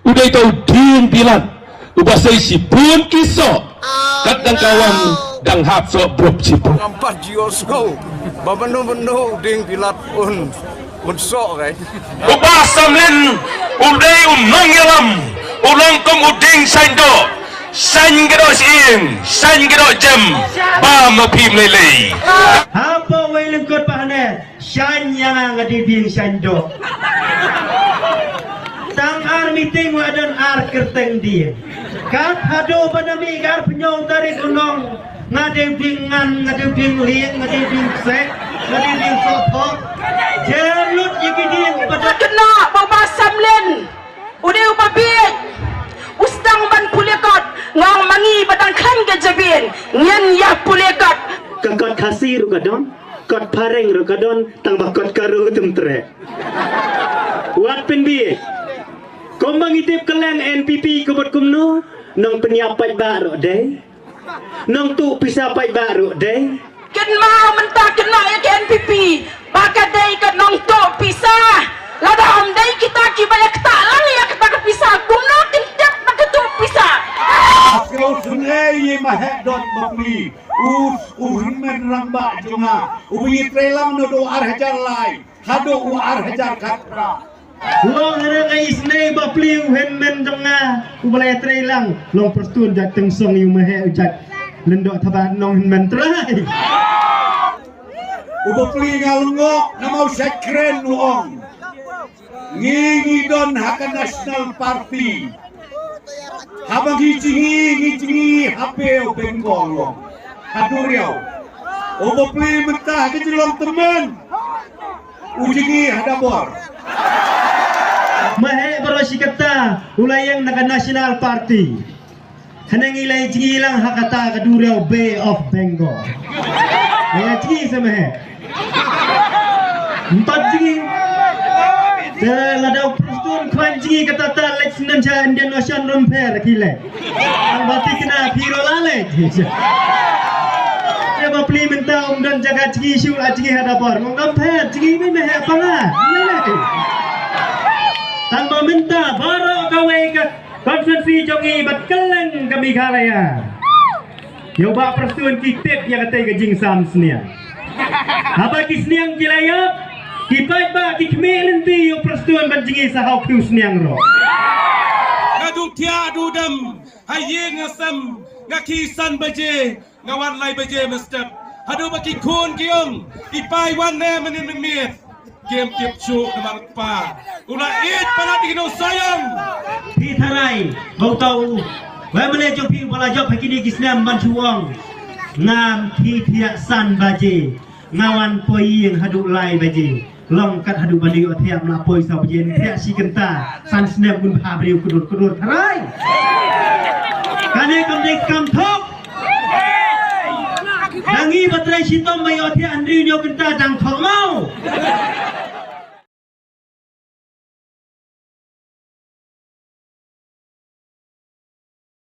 udah itu din pilan ubasay si pun kiso kat dang kawang dang hapso brok sipo Empat Diyos ko. Babano-bano ding pilat unso kay. ubasamlin uday umangyalam ulang kong uding sando san gado siing san gado jem ba mapim lele Apa way lengkot pahane? Syan yang ngadibing sando. Tang ar meeting wadan ar kerteng dia. Kat hado panami kar penyong tarik unong ngadibing liang ngadibing sek ngadibing sopok. Jelut yikiding pada kena babasamlen udah upabit ustang ban pulekat ngang mangi badang kan gajabin nyan ya pulekat kakot kasih rukadon kot pareng rukadon tang bakot karu tumtre wat penbi kombang itip kelen NPP kubut kumno nong penyapai baru deh nong tu pisapai baru deh ken mau mentah kena ya ke NPP maka dai kat nong to pisah ladam dai kita kibaya tak lang ya kita kepisah kumno tindak nak tu pisah Kau sungai ye mahek dot bakli uhimen ramba junga ubi trelang no do ar hajar lai hado u ar hajar katra Long ada kay isnay bapli uhen men jonga ubalay trailang long perstun dat tengsong yu mahe ujat lendok taban nong men trai ubapli ngalungo namau sekren nuong ngingi don haka National Party habang ngicing hapeo Benggol haduriau ubapli mentah kejilong temen ujingi hadabor mahe barosi kata ulayang naga National Party hanang ilay jilang hakata kadurau Bay of Bengal ya jigi sama he empat jigi ladau perstun kwan jigi kata ta leksnan cha Indian Ocean Rumper kile ang bati kena piro lale ya bapli minta dan jaga jigi syul jigi hadapor ngam pher jigi me mehe panga lele tanpa minta baru kawai ke konferensi jongi bat keleng kami kalaya yoba perstun kitip yang kata gejing sam senia apa kisniang jilayap kipai ba kikme lenti yo perstun banjingi sahau piu seniang ro ngadung tia dudam haye ngasam ngakisan baje ngawan lai baje mestep hadu baki kun kiong ipai wan ne menin miet game tiap cu namar pa ulah it para digino sayang pi tharai bau tau wa mele jo pi bala jo pakini kisniam banchuang ngam thi thia san baje ngawan poi yang hadu lai baje long kat hadu bandi othiam la poi sa baje thia si kenta san snap gun pha bariu kudur tharai kane kam thok dangi batrai sitom mai othia andri nyo kenta dang thok mau